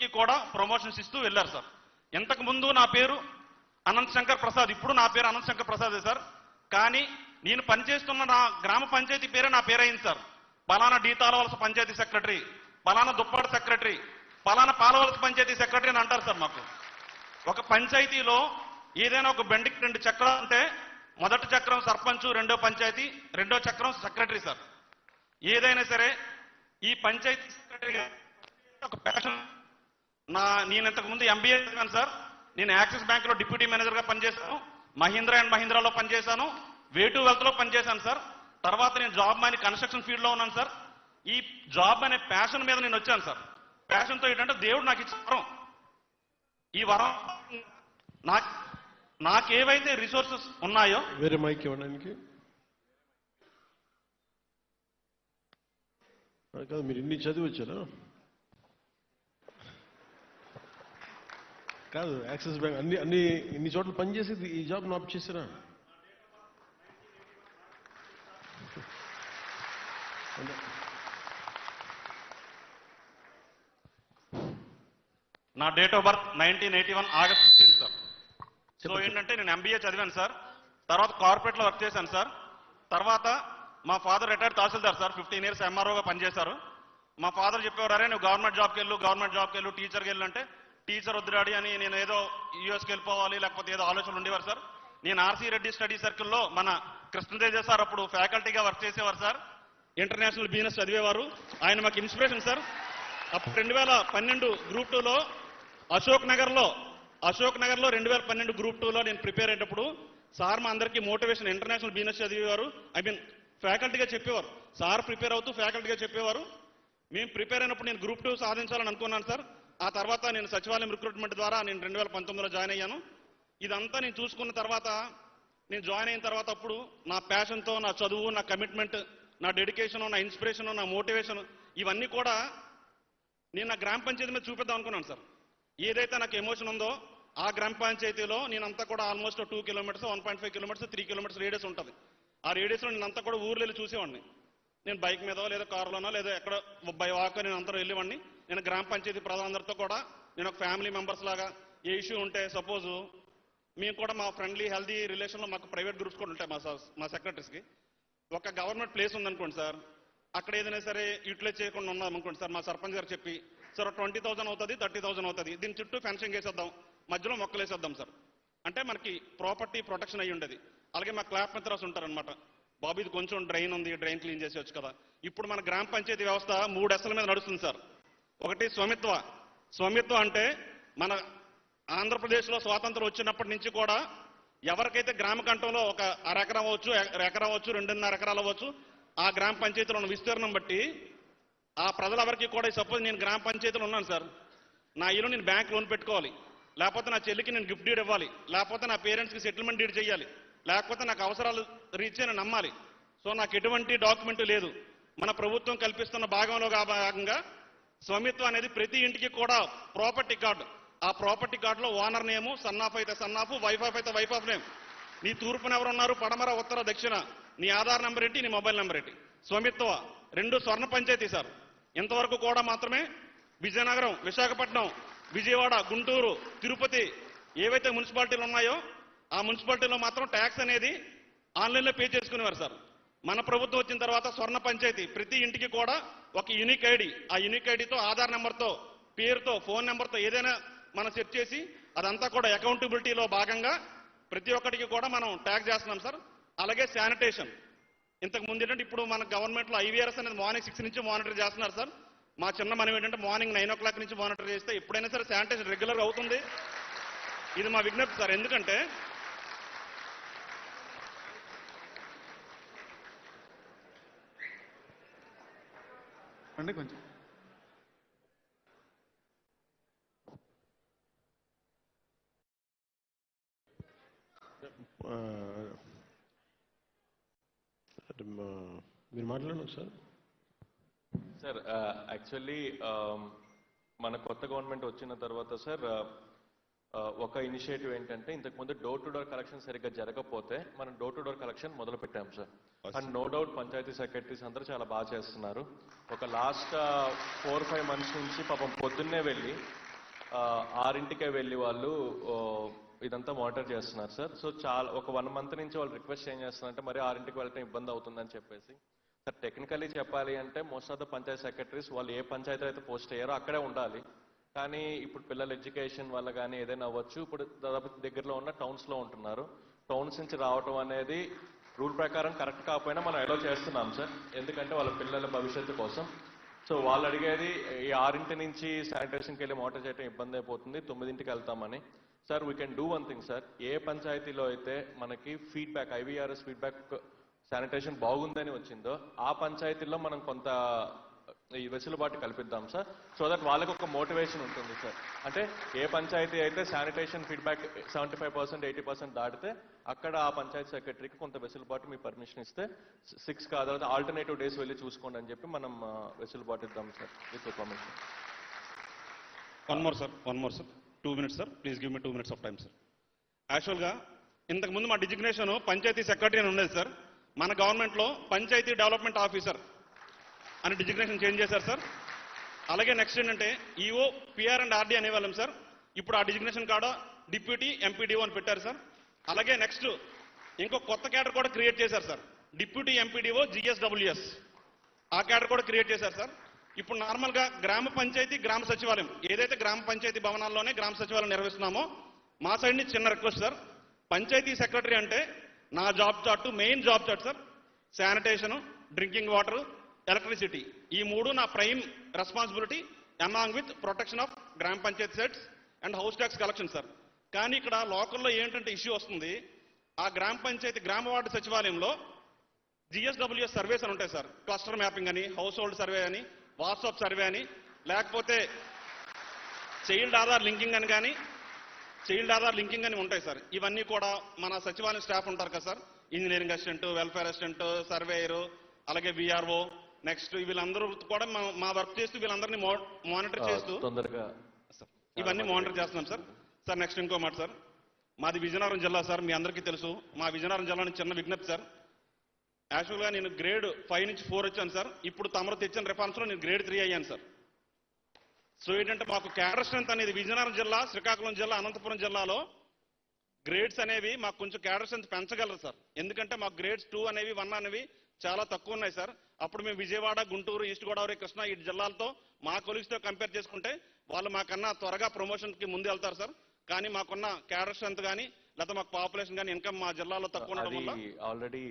ఒక్కరికి కూడా ప్రమోషన్స్ ఇస్తూ వెళ్ళారు సార్. ఇంతకు ముందు నా పేరు అనంత్ శంకర్ ప్రసాద్, ఇప్పుడు నా పేరు అనంత్ శంకర్ ప్రసాదే సార్. కానీ నేను పనిచేస్తున్న నా గ్రామ పంచాయతీ పేరే నా పేరైంది సార్. పలానా డీతాలవలస పంచాయతీ సెక్రటరీ, పలానా దుప్పాడు సెక్రటరీ, పలానా పాలవలస పంచాయతీ సెక్రటరీ అని అంటారు సార్. మాకు ఒక పంచాయతీలో ఏదైనా ఒక బండికి 2 చక్రాలు ఉంటే మొదటి చక్రం సర్పంచ్, రెండో పంచాయతీ, రెండో చక్రం సెక్రటరీ సార్. ఏదైనా సరే ఈ పంచాయతీ సెక్రటరీగా ఒక ప్యాషన్. నేను ఇంతకుముందు ఎంబీఏ చదివాను సార్. నేను యాక్సిస్ బ్యాంక్లో డిప్యూటీ మేనేజర్గా పనిచేశాను, మహీంద్రా అండ్ మహీంద్రాలో పనిచేశాను, వేటు వెల్త్లో పనిచేశాను సార్. తర్వాత నేను జాబ్ మాని కన్స్ట్రక్షన్ ఫీల్డ్లో ఉన్నాను సార్. ఈ జాబ్ అనే ప్యాషన్ మీద నేను వచ్చాను సార్. ప్యాషన్తో ఏంటంటే దేవుడు నాకు ఇచ్చిన వరం. ఈ వరం నాకేవైతే రిసోర్సెస్ ఉన్నాయో, వేరే మైక్ ఇవ్వడానికి కాదు, మీరు ఇన్ని చదివి వచ్చారా? కాదు, యాక్సిస్ బ్యాంక్ అన్ని ఇన్ని చోట్ల పనిచేసి ఈ జాబ్ నాప్ చేశారా? నా date of birth 1981 August 15 sir. So ఏంటంటే నేను ఎంబీఏ చదివాను సార్. తర్వాత కార్పొరేట్లో వర్క్ చేశాను సార్. తర్వాత మా ఫాదర్ రిటైర్డ్ తహసీల్దార్ సార్, 15 ఇయర్స్ ఎంఆర్ఓగా పనిచేశారు. మా ఫాదర్ చెప్పేవారు, అరే నువ్వు గవర్నమెంట్ జాబ్కి వెళ్ళు, టీచర్కి వెళ్ళు అంటే, టీచర్ వద్దు డాడీ అని నేను ఏదో యూఎస్కి వెళ్ళిపోవాలి లేకపోతే ఏదో ఆలోచనలు ఉండేవారు సార్. నేను ఆర్సీ రెడ్డి స్టడీ సర్కిల్లో మన కృష్ణతేజ సార్ అప్పుడు ఫ్యాకల్టీగా వర్క్ చేసేవారు సార్. ఇంటర్నేషనల్ బిజినెస్ చదివేవారు. ఆయన మాకు ఇన్స్పిరేషన్ సార్. అప్పుడు 2012 గ్రూప్ 2లో అశోక్ నగర్లో 2012 గ్రూప్ 2లో నేను ప్రిపేర్ అయ్యేటప్పుడు సార్ మా అందరికీ మోటివేషన్, ఇంటర్నేషనల్ బిజినెస్ చదివేవారు, ఫ్యాకల్టీగా చెప్పేవారు. సార్ ప్రిపేర్ అవుతూ ఫ్యాకల్టీగా చెప్పేవారు. మేము ప్రిపేర్ అయినప్పుడు నేను గ్రూప్ 2 సాధించాలని అనుకున్నాను సార్. ఆ తర్వాత నేను సచివాలయం రిక్రూట్మెంట్ ద్వారా నేను 2019లో జాయిన్ అయ్యాను. ఇదంతా నేను చూసుకున్న తర్వాత, నేను జాయిన్ అయిన తర్వాత అప్పుడు నా ప్యాషన్తో, నా చదువు, నా కమిట్మెంట్, నా డెడికేషన్, నా ఇన్స్పిరేషన్, నా మోటివేషన్ ఇవన్నీ కూడా నేను నా గ్రామ పంచాయతీ మీద చూపిద్దాం అనుకున్నాను సార్. ఏదైతే నాకు ఎమోషన్ ఉందో ఆ గ్రామ పంచాయతీలో నేనంతా కూడా almost 2 kilometres, 1.5 kilometres, 3 kilometres radius ఉంటుంది. ఆ రేడియస్లో నేనంతా కూడా ఊర్లో వెళ్ళి చూసేవాడిని. నేను బైక్ మీదో లేదా కారులోనో లేదా ఎక్కడ బై వాక్ నేను అంతా వెళ్ళేవాడిని. నేను గ్రామ పంచాయతీ ప్రజలందరితో కూడా నేను ఒక ఫ్యామిలీ మెంబర్స్ లాగా ఏ ఇష్యూ ఉంటే, సపోజ్ మేము కూడా మా ఫ్రెండ్లీ హెల్దీ రిలేషన్లో మాకు ప్రైవేట్ గ్రూప్స్ కూడా ఉంటాయి మా సెక్రటరీస్కి. ఒక గవర్నమెంట్ ప్లేస్ ఉందనుకోండి సార్, అక్కడ ఏదైనా సరే యూటిలైజ్ చేయకుండా ఉన్నాం అనుకోండి సార్, మా సర్పంచ్ గారు చెప్పి, సార్ 20,000 అవుతుంది, 30,000 అవుతుంది, దీని చుట్టూ ఫెన్సింగ్ వేసేద్దాం, మధ్యలో మొక్కలు వేసేద్దాం సార్ అంటే మనకి ప్రాపర్టీ ప్రొటెక్షన్ అయ్యి ఉండేది. అలాగే మా క్లాప్ మిత్రాస్ ఉంటారనమాట, బాబు ఇది కొంచెం డ్రైన్ ఉంది, డ్రైన్ క్లీన్ చేసేవచ్చు కదా. ఇప్పుడు మన గ్రామ పంచాయతీ వ్యవస్థ 3 ఎస్ల మీద నడుస్తుంది సార్. ఒకటి స్వమిత్వ అంటే మన ఆంధ్రప్రదేశ్లో స్వాతంత్రం వచ్చినప్పటి నుంచి కూడా ఎవరికైతే గ్రామ కంఠంలో ఒక అరెకరం అవ్వచ్చు, ఎకరం అవ్వచ్చు, 2.5 ఎకరాలు అవ్వచ్చు, ఆ గ్రామ పంచాయతీలో ఉన్న విస్తీర్ణం బట్టి ఆ ప్రజలెవరికి కూడా, సపోజ్ నేను గ్రామ పంచాయతీలో ఉన్నాను సార్, నా ఇల్లు నేను బ్యాంక్ లోన్ పెట్టుకోవాలి, లేకపోతే నా చెల్లికి నేను గిఫ్ట్ డీడ్ ఇవ్వాలి, లేకపోతే నా పేరెంట్స్కి సెటిల్మెంట్ డీడ్ చేయాలి, లేకపోతే నాకు అవసరాలు రీచ్ అని నమ్మాలి. సో నాకు ఎటువంటి డాక్యుమెంట్ లేదు. మన ప్రభుత్వం కల్పిస్తున్న భాగంలో భాగంగా స్వామిత్వం అనేది ప్రతి ఇంటికి కూడా ప్రాపర్టీ కార్డు. ఆ ప్రాపర్టీ కార్డులో ఓనర్ నేము, సన్నాఫ్ అయితే సన్నాఫ్, వైఫ్ ఆఫ్ అయితే వైఫ్ ఆఫ్ నేమ్, నీ తూర్పున ఎవరున్నారు, పడమర, ఉత్తర, దక్షిణ, నీ ఆధార్ నెంబర్ ఏంటి, నీ మొబైల్ నెంబర్ ఏంటి. స్వామిత్వ 2 స్వర్ణ పంచాయతీ సార్. ఇంతవరకు కూడా మాత్రమే విజయనగరం, విశాఖపట్నం, విజయవాడ, గుంటూరు, తిరుపతి ఏవైతే మున్సిపాలిటీలు ఉన్నాయో ఆ మున్సిపాలిటీలో మాత్రం ట్యాక్స్ అనేది ఆన్లైన్లో పే చేసుకునేవారు సార్. మన ప్రభుత్వం వచ్చిన తర్వాత స్వర్ణ పంచాయతీ ప్రతి ఇంటికి కూడా ఒక యూనిక్ ఐడి, ఆ యూనిక్ ఐడితో ఆధార్ నెంబర్తో, పేరుతో, ఫోన్ నెంబర్తో ఏదైనా మనం సెట్ చేసి అదంతా కూడా అకౌంటబిలిటీలో భాగంగా ప్రతి ఒక్కటికి కూడా మనం ట్యాక్స్ చేస్తున్నాం సార్. అలాగే శానిటేషన్, ఇంతకు ముందు ఏంటంటే ఇప్పుడు మన గవర్నమెంట్లో ఐవీఆర్ఎస్ అనేది మార్నింగ్ 6 నుంచి మానిటర్ చేస్తున్నారు సార్. మా చిన్న మనం ఏంటంటే మార్నింగ్ 9 o'clock నుంచి మానిటర్ చేస్తే ఎప్పుడైనా సరే శానిటేషన్ రెగ్యులర్గా అవుతుంది. ఇది మా విజ్ఞప్తి సార్. ఎందుకంటే కొంచెం మీరు మాట్లాడండి సార్. సార్ యాక్చువల్లీ మన కొత్త గవర్నమెంట్ వచ్చిన తర్వాత సార్ ఒక ఇనిషియేటివ్ ఏంటంటే, ఇంతకుముందు డోర్ టు డోర్ కలెక్షన్ సరిగ్గా జరగకపోతే మనం డోర్ టు డోర్ కలెక్షన్ మొదలు పెట్టాం sir. And no doubt panchayat secretaries అందరూ చాలా బాగా చేస్తున్నారు. ఒక లాస్ట్ 4-5 months నుంచి పాపం పొద్దున్నే వెళ్ళి 6ంటికే వెళ్ళి వాళ్ళు ఇదంతా మానిటర్ చేస్తున్నారు సార్. సో చాలా ఒక 1 మంత్ నుంచి వాళ్ళు రిక్వెస్ట్ ఏం చేస్తున్నారంటే మరి 6ంటికి వెళ్ళటం ఇబ్బంది అవుతుందని చెప్పేసి. సార్ టెక్నికల్లీ చెప్పాలి అంటే most of the Panchayat secretaries వాళ్ళు ఏ పంచాయతీ అయితే పోస్ట్ అయ్యారో అక్కడే ఉండాలి. కానీ ఇప్పుడు పిల్లల ఎడ్యుకేషన్ వల్ల కానీ ఏదైనా అవ్వచ్చు. ఇప్పుడు దాదాపు దగ్గరలో ఉన్న టౌన్స్లో ఉంటున్నారు. టౌన్స్ నుంచి రావటం అనేది రూల్ ప్రకారం కరెక్ట్ కాకపోయినా మనం అలౌ చేస్తున్నాం సార్, ఎందుకంటే వాళ్ళ పిల్లల భవిష్యత్తు కోసం. సో వాళ్ళు అడిగేది ఈ 6ంటి నుంచి శానిటేషన్కి వెళ్ళి మానిటర్ చేయడం ఇబ్బంది అయిపోతుంది, 9ంటికి వెళ్తామని. Sir we can do one thing sir, ఏ పంచాయతీలో అయితే మనకి ఫీడ్బ్యాక్ ఐవీఆర్ఎస్ ఫీడ్బ్యాక్ శానిటేషన్ బాగుందని వచ్చిందో ఆ పంచాయతీల్లో మనం కొంత ఈ వెసులుబాటు కల్పిద్దాం సార్, సో దట్ వాళ్ళకి ఒక మోటివేషన్ ఉంటుంది సార్. అంటే ఏ పంచాయతీ అయితే శానిటేషన్ ఫీడ్బ్యాక్ 75% 80% దాటితే అక్కడ ఆ పంచాయతీ సెక్రటరీకి కొంత వెసులుబాటు మీ పర్మిషన్ ఇస్తే 6 కాదు ఆల్టర్నేటివ్ డేస్ వెళ్ళి చూసుకోండి అని చెప్పి మనం వెసులుబాటు ఇద్దాం sir with permission. One more sir 2 minutes sir, please give me 2 minutes of time sir. యాక్చువల్గా ఇంతకుముందు మా డిజిగ్నేషన్ పంచాయతీ సెక్రటరీ అని ఉండేది సార్. మన గవర్నమెంట్లో పంచాయతీ డెవలప్మెంట్ ఆఫీసర్ అని డిజిగ్నేషన్ చేంజ్ చేశారు సార్. అలాగే నెక్స్ట్ ఏంటంటే ఈఓ పిఆర్ అండ్ ఆర్డీ అనేవాళ్ళం సార్. ఇప్పుడు ఆ డిజిగ్నేషన్ కాడ డిప్యూటీ ఎంపీడీఓ అని పెట్టారు సార్. అలాగే నెక్స్ట్ ఇంకో కొత్త క్యాడర్ కూడా క్రియేట్ చేశారు సార్, డిప్యూటీ ఎంపీడీఓ జిఎస్డబ్ల్యూఎస్. ఆ క్యాడర్ కూడా క్రియేట్ చేశారు సార్. ఇప్పుడు నార్మల్గా గ్రామ పంచాయతీ గ్రామ సచివాలయం ఏదైతే గ్రామ పంచాయతీ భవనాల్లోనే గ్రామ సచివాలయం నిర్వహిస్తున్నామో మా సైడ్ నుంచి చిన్న రిక్వెస్ట్ సార్, పంచాయతీ సెక్రటరీ అంటే నా job chart main job chart sir, sanitation, drinking water, electricity, ఈ 3 నా prime responsibility along with protection of గ్రామ panchayat sets and house tax collection sir. కానీ ఇక్కడ లోకల్లో ఏంటంటే ఇష్యూ వస్తుంది, ఆ గ్రామ పంచాయతీ గ్రామ వార్డు సచివాలయంలో జిఎస్డబ్ల్యూఎస్ సర్వేస్ అని ఉంటాయి సార్, క్లస్టర్ మ్యాపింగ్ అని, హౌస్ హోల్డ్ సర్వే అని, వాట్సాప్ సర్వే అని, లేకపోతే చైల్డ్ ఆధార్ లింకింగ్ అని ఉంటాయి సార్. ఇవన్నీ కూడా మన సచివాలయం స్టాఫ్ ఉంటారు కదా sir, engineering assistant, welfare assistant, surveyor, అలాగే విఆర్ఓ, నెక్స్ట్ వీళ్ళందరూ కూడా మా వర్క్ చేస్తూ వీళ్ళందరినీ మానిటర్ చేస్తూ తొందరగా ఇవన్నీ మానిటర్ చేస్తున్నాం సార్. సార్ నెక్స్ట్ ఇంకో మాట సార్, మాది విజయనగరం జిల్లా సార్, మీ అందరికీ తెలుసు. మా విజయనగరం జిల్లా నుంచి చిన్న విజ్ఞప్తి సార్, యాక్చువల్గా నేను గ్రేడ్ 5 నుంచి 4 వచ్చాను సార్. ఇప్పుడు తమరు తెచ్చిన రిఫార్మ్స్లో నేను గ్రేడ్ 3 అయ్యాను సార్. సో ఏంటంటే మాకు క్యాడర్ స్ట్రెంత్ అనేది విజయనగరం జిల్లా, శ్రీకాకుళం జిల్లా, అనంతపురం జిల్లాలో గ్రేడ్స్ అనేవి మాకు కొంచెం క్యాడర్ స్ట్రెంత్ పెంచగలరు సార్. ఎందుకంటే మాకు గ్రేడ్స్ 2 అనేవి 1 అనేవి చాలా తక్కువ ఉన్నాయి సార్. అప్పుడు మేము విజయవాడ, గుంటూరు, ఈస్ట్ గోదావరి, కృష్ణా ఈ జిల్లాలతో మా కొలీగ్స్తో కంపేర్ చేసుకుంటే వాళ్ళు మాకన్నా త్వరగా ప్రమోషన్కి ముందు వెళ్తారు సార్. కానీ మాకున్న క్యాడర్ స్ట్రెంత్ కానీ లేకపోతే మాకు పాపులేషన్ కానీ ఇన్కమ్ మా జిల్లాలో తక్కువ ఉండడం వల్ల already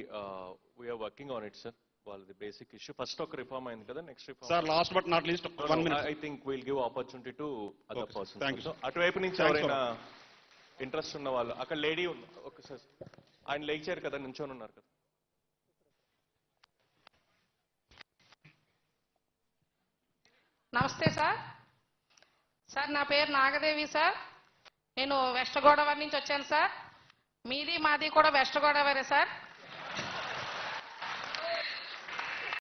we are working on it sir. వాళ్ళది బేసిక్ ఇష్యూ ఫస్ట్ ఒక రిఫార్మ్ అయింది కదా, next reform sir last but not least 1 minute I think will give opportunity to other Okay, persons. thank you, sir. అటువైపు నుంచి Thanks, ఎవరైనా interest ఉన్న వాళ్ళు, అక్కడ లేడీ ఒకసారి ఆయన లేచారు కదా, నించొని ఉన్నారు కదా. నమస్తే సార్. సార్ నా పేరు నాగదేవి సార్, నేను వెస్ట్ గోదావరి నుంచి వచ్చాను సార్. మాది కూడా వెస్ట్ గోదావరి సార్.